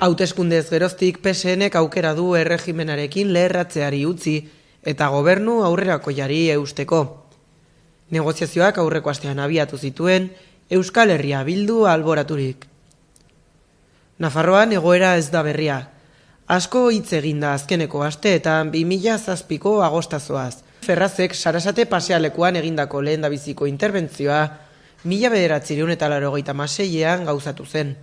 Hauteskundez geroztik PSNek aukera du erregimenarekin leherratzeari utzi eta gobernu aurrerakoiari eusteko. Negoziazioak aurreko astean abiatu zituen Euskal Herria Bildu alboraturik. Nafarroan egoera ez da berria. Asko hitz eginda azkeneko asteetan 2007ko agostazoaz. Ferrazek Sarasate pasealekuan egindako lehendabiziko interbentzioa 1986ean gauzatu zen.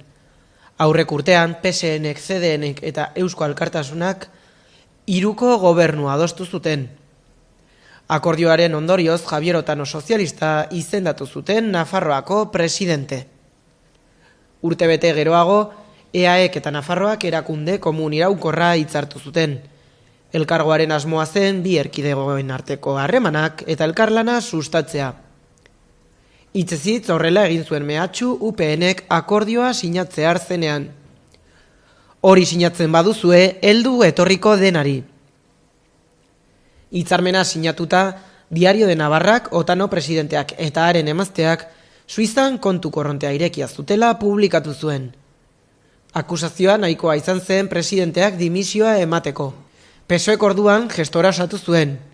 Aurrek urtean, PSNek, CDNek eta Eusko Alkartasunak 3ko gobernua adostu zuten. Akordioaren ondorioz Javier Otano sozialista izendatu zuten Nafarroako presidente. Urtebete geroago, EAek eta Nafarroak erakunde komun iraunkorra hitzartu zuten. Elkargoaren asmoa zen bi erkidegoen arteko harremanak eta elkarlana sustatzea. Hitzez horrela egin zuen mehatxu UPNek akordioa sinatzear zenean. Hori sinatzen baduzue, heldu etorriko denari. Hitzarmena sinatuta, Diario de Navarrak, Otano presidenteak eta haren emazteak, Suizan kontu korrontea irekia zutela publikatu zuen. Akusazioa nahikoa izan zen presidenteak dimisioa emateko. PSOEk orduan gestora osatu zuen.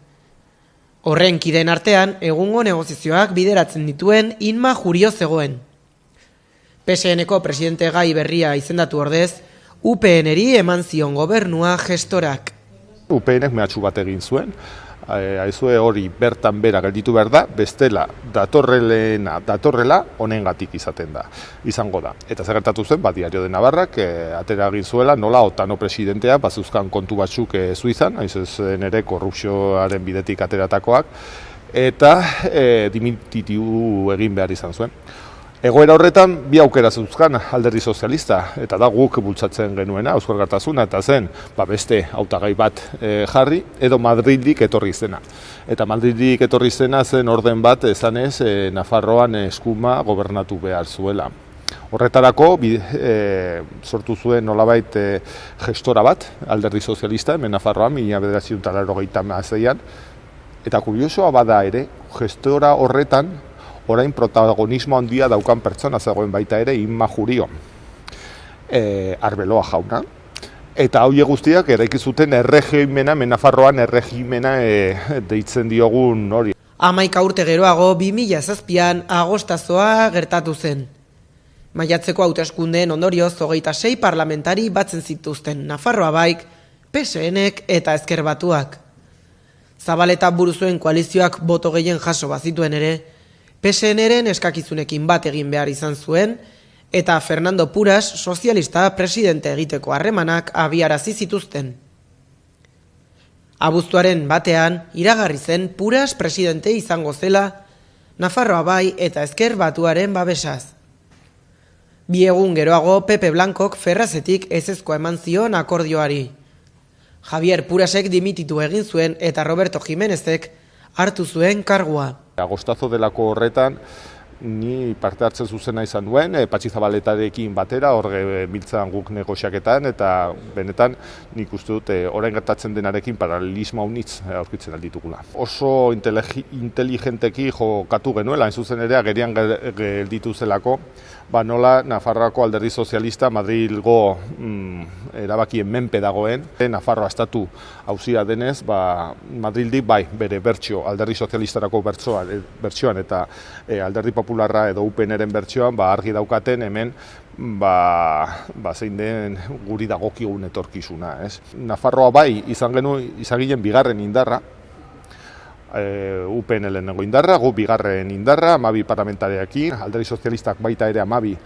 Horren kideen artean, egungo negoziazioak bideratzen dituen Inma Jurio zegoen. PSNeko presidente gai berria izendatu ordez, UPNeri eman zion gobernua gestorak. UPNek mehatxu bat egin zuen, aizue hori bertan bera gelditu behar da, bestela datorrela honengatik izango da. Eta zer gertatu zen, Diario de Navarrak atera egin zuela, nola Otano presidentea bazuzkan kontu batzuk Suizan, hain zen ere korrupzioaren bidetik ateratakoak, eta dimititu egin behar izan zuen. Egoera horretan, bi aukera zeuzkan Alderdi Sozialista, eta da guk bultzatzen genuena, Eusko Alkartasuna, eta zen beste hautagai bat jarri, edo Madrildik etorri zena. Eta Madrildik etorri zena zen orden bat esanez Nafarroan eskuma gobernatu behar zuela. Horretarako sortu zuen nolabait gestora bat, Alderdi Sozialista, hemen Nafarroan, 1986an, eta kuriosoa bada ere, gestora horretan, orain protagonismo handia daukan pertsona zegoen baita ere Inma Jurio, Arbeloa jauna. Eta hauek guztiak eraiki zuten erregimena, Nafarroan erregimena deitzen diogun hori. 11 urte geroago 2007an agostazoa gertatu zen. Maiatzeko hauteskundeen ondorioz 26 parlamentari batzen zituzten Nafarroa baik, PSNek eta Ezker Batuak. Zabaleta buruzuen koalizioak boto gehien jaso bazituen ere, PSNren eskakizunekin bat egin behar izan zuen, eta Fernando Puras sozialista presidente egiteko harremanak abiarazi zituzten. Abuztuaren batean, iragarri zen Puras presidente izango zela, Nafarroa bai eta Ezker Batuaren babesaz. Bi egun geroago Pepe Blancok Ferrazetik ezezkoa eman zion akordioari. Javier Purasek dimititu egin zuen eta Roberto Jimenezek hartu zuen kargua. Agostazo delako horretan, ni parte hartzen zuzena izan duen, Patxi Zabaletarekin batera, hor biltzan guk negoziaketan, eta benetan nik uste dut orain gertatzen denarekin paralelismo haunitz aurkitzen alditugula. Oso inteligenteki jokatu genuela, hain zuzen ere agerian gelditu zelako, nola Nafarroako Alderdi Sozialista Madrilgo erabakien menpe dagoen. Nafarroa estatu auzia denez, Madrildik bai bere bertsio, Alderdi Sozialistarako bertsioan eta Alderdi Popularra edo UPNren bertsioan argi daukaten hemen zein den guri dagokigun etorkizuna. Nafarroa bai izagilen bigarren indarra, UPN lehenengo indarra, gu bigarren indarra, 12 parlamentariakin, Alderdi Sozialistak baita ere 12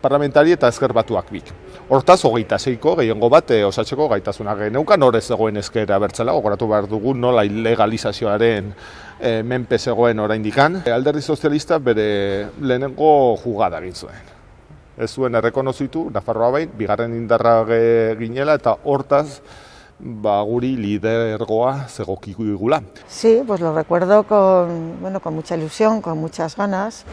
parlamentari eta Ezker Batuak bik. Hortaz, 26ko gehiengo bat osatzeko gaitasuna geneukan, hor ez zegoen Ezker Abertzala, gogoratu behar dugu nola ilegalizazioaren menpe zegoen oraindikan. Alderdi Sozialista bere lehenengo jugada egin zuen. Ez zuen errekonozitu, Nafarroa bain, bigarren indarra ginela eta hortaz guri lidergoa zegokigula. Sí, pues lo recuerdo con mucha ilusión, con muchas ganas.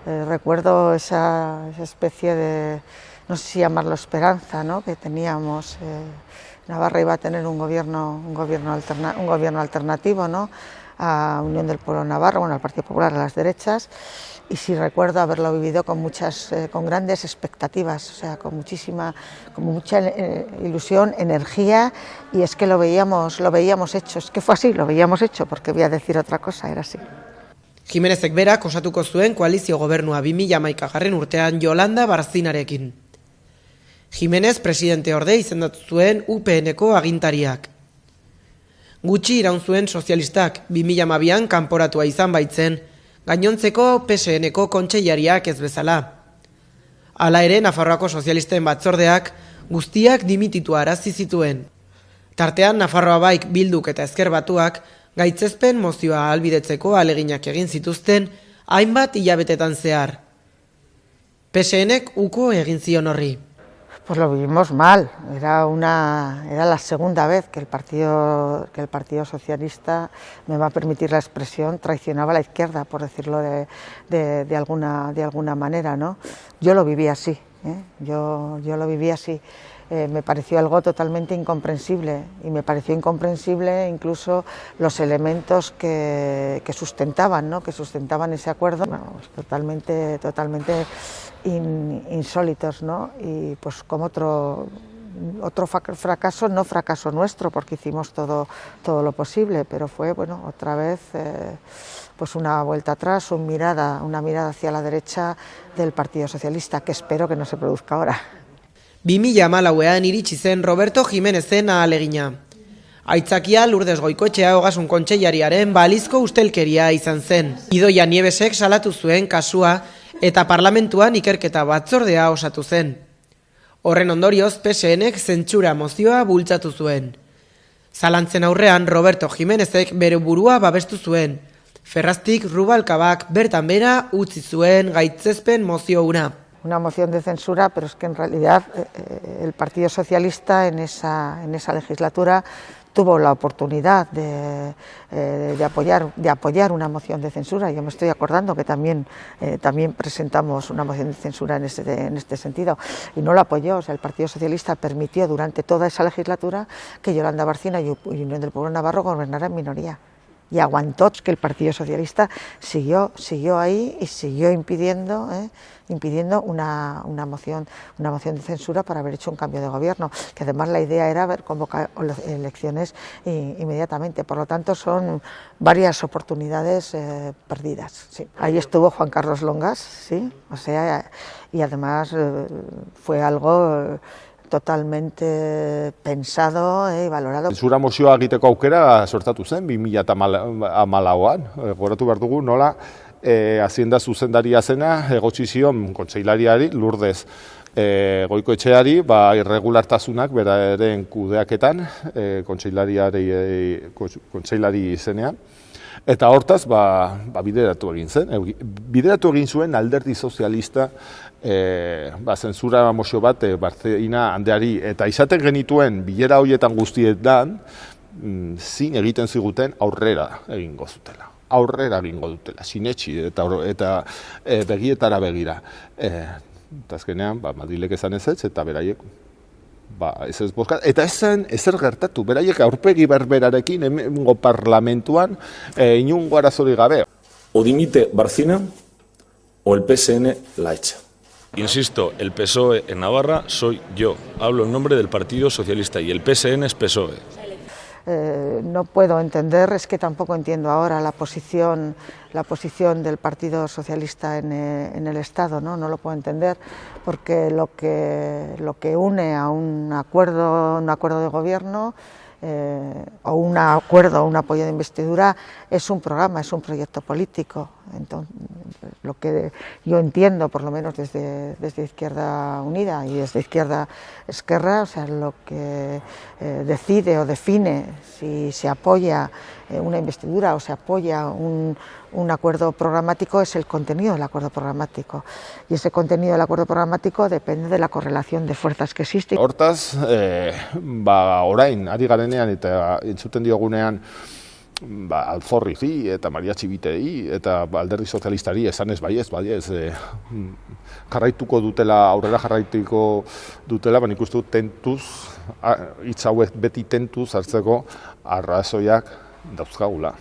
Recuerdo esa especie de, no sé si llamarlo esperanza, ¿no?, que teníamos. Navarra iba a tener un gobierno alternativo, ¿no?, a Unión del Pueblo Navarro, al Partido Popular, a las derechas. y sí recuerdo haberlo vivido con grandes expectativas, o sea, con mucha ilusión, energía, y es que lo veíamos hecho, es que fue así, lo veíamos hecho, porque voy a decir otra cosa, era así. Jimenezek berak osatuko zuen koalizio gobernua 2011 urtean Yolanda Barzinarekin. Jimenez presidente orde izendatu zuen UPN-ko agintariak. Gutxi iraun zuen sozialistak 2012an kanporatua izan baitzen, gainontzeko PSN-ko kontseilariak ez bezala. Hala ere, Nafarroako sozialisten batzordeak guztiak dimititu arazi zituen. Tartean, Nafarroa Baik, Bilduk eta Ezker Batuak gaitzespen mozioa ahalbidetzeko ahaleginak egin zituzten hainbat hilabetetan zehar. PSN-ek uko egin zion horri. Pues lo vivimos mal, era la segunda vez que el Partido Socialista, me va a permitir la expresión, traicionaba a la izquierda, por decirlo de alguna manera, ¿no? Yo lo viví así, yo lo viví así. Me pareció algo totalmente incomprensible, y me pareció incomprensible incluso los elementos que sustentaban, ¿no? Que sustentaban ese acuerdo, bueno, pues totalmente insólitos, ¿no? Y pues como otro fracaso, no fracaso nuestro, porque hicimos todo lo posible, pero fue, bueno, otra vez pues una vuelta atrás, una mirada hacia la derecha del Partido Socialista, que espero que no se produzca ahora. 2014an iritsi zen Roberto Jimenezen ahalegina. Aitzakia Lourdes Goikoetxea Ogasun Kontseilariaren balizko ustelkeria izan zen. Idoia Nievesek salatu zuen kasua eta parlamentuan ikerketa batzordea osatu zen. Horren ondorioz PSN-ek zentsura mozioa bultzatu zuen. Zalantzen aurrean Roberto Jimenezek bere burua babestu zuen. Ferraztik Rubalcabak bertan bera utzi zuen gaitzespen mozio hura. Una moción de censura, pero es que en realidad el Partido Socialista en esa legislatura tuvo la oportunidad de apoyar una moción de censura. Yo me estoy acordando que también presentamos una moción de censura en este sentido, y no lo apoyó. O sea, el Partido Socialista permitió durante toda esa legislatura que Yolanda Barcina y Unión del Pueblo Navarro gobernaran en minoría. Y aguantó que el Partido Socialista siguió ahí y siguió impidiendo una moción de censura para haber hecho un cambio de gobierno, que además la idea era convocar elecciones inmediatamente. Por lo tanto, son varias oportunidades perdidas. Sí. Ahí estuvo Juan Carlos Longas, sí, o sea, y además fue algo totalmente pensado y valorado. Zura mozioa egiteko aukera sortatu zen 2014an. Gogoratu behar dugu nola Hazienda zuzendaria zena egotzi zion kontseilariari Lourdes Goikoetxeari irregulartasunak beraren kudeaketan kontseilari izenean. Eta hortaz, bideratu egin zen. Bideratu egin zuen Alderdi Sozialista zentsura mozio bat Barzina Andeari, eta izaten genituen bilera horietan guztietan zin egiten ziguten aurrera egingo zutela. Aurrera egingo dutela, sinetxi eta begietara begira. Eta azkenean, Madrilek esan ez eta beraiek ez bozkat. Eta ezer gertatu, beraiek aurpegi berberarekin hemengo parlamentuan inungo arazorik gabe. O dimite Barcina o el PSN la echa. Insisto, el PSOE en Navarra soy yo. Hablo en nombre del Partido Socialista y el PSN es PSOE. No puedo entender, es que tampoco entiendo ahora la posición del Partido Socialista en el Estado, ¿no? No lo puedo entender, porque lo que une a un acuerdo de gobierno o un apoyo de investidura es un programa, es un proyecto político. Entonces, lo que yo entiendo, por lo menos desde Izquierda Unida y desde Izquierda Esquerra, o sea, lo que decide o define si se apoya una investidura o se apoya un acuerdo programático es el contenido del acuerdo programático, y ese contenido del acuerdo programático depende de la correlación de fuerzas que existe. Hortaz, orain ari garenean eta entzuten diogunean Alforri eta Maria Txibitei eta Alderdi Sozialistari esanez baiez, jarraituko dutela, aurrera jarraituko dutela, nik uste dut tentuz, hitz hauek beti tentuz hartzeko arrazoiak dauzkagula.